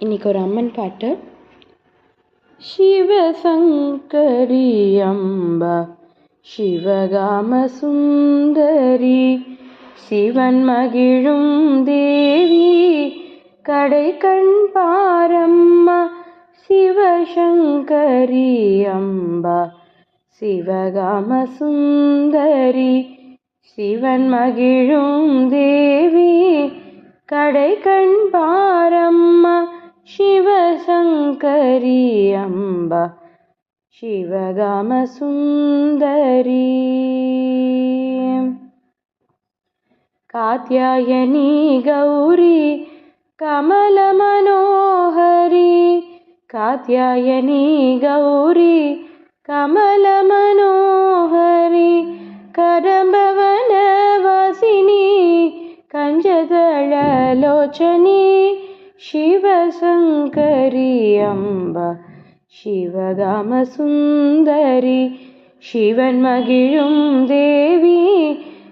இன்னைக்கு ஒரு அம்மன் பாட்டு. சிவசங்கரி அம்பா சிவகாம சுந்தரி சிவன் மகிழும் தேவி கடை கண் பாரம்மா சிவசங்கரி அம்பா சிவகாம சுந்தரி சிவன் மகிழும் தேவி கடை கண் பாரம்மா சிவசங்கரி அம்பா சிவகாம சுந்தரி. காத்யாயனி கௌரி கமல மனோஹரி காத்யாயனி கௌரி கமல மனோஹரி கடம்பவன வாசினி கஞ்சதளலோச்சனி சிவசங்கரி அம்பா சிவகாம சுந்தரி சிவன் மகிழும் தேவி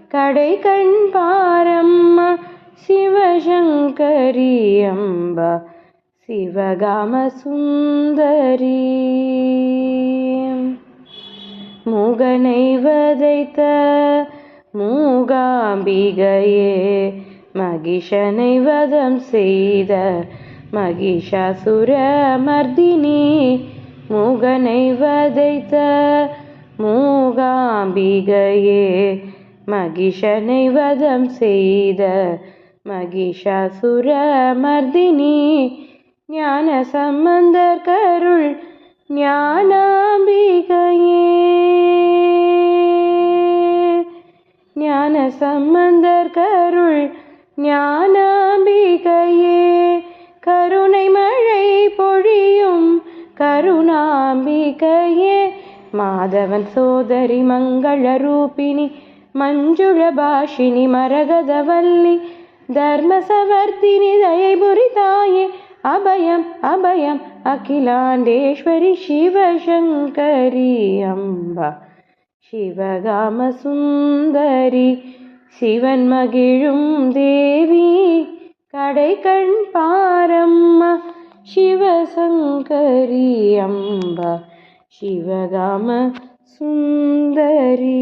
கடை கண் பாரம்மா சிவசங்கரி அம்பா சிவகாம சுந்தரி. மூகனை வதைத்த மூகாம்பிகையே மகிஷனை வதம் செய்த மகிஷாசுர மர்தினி மூகனை வதைத்த மூகாம்பிகையே மகிஷனை வதம் செய்த மகிஷாசுர மர்தினி ஞான சம்பந்தர் கருள் ஞானாம்பிகையே ஞான சம்பந்தர் கருள் ஞானாம்பிகையே கருணை மழை பொழியும் கருணாம்பிகையே மாதவன் சோதரி மங்கள ரூபிணி மஞ்சுள பாஷினி மரகதவல்லி தர்மசவர்த்தினி தயைபுரி தாயே அபயம் அபயம் அகிலாண்டேஸ்வரி சிவசங்கரி அம்பா சிவகாம சுந்தரி சிவன் மகிழும் தேவி கடை கண் பாரம்மா சிவசங்கரி அம்பா சிவகாம சுந்தரி.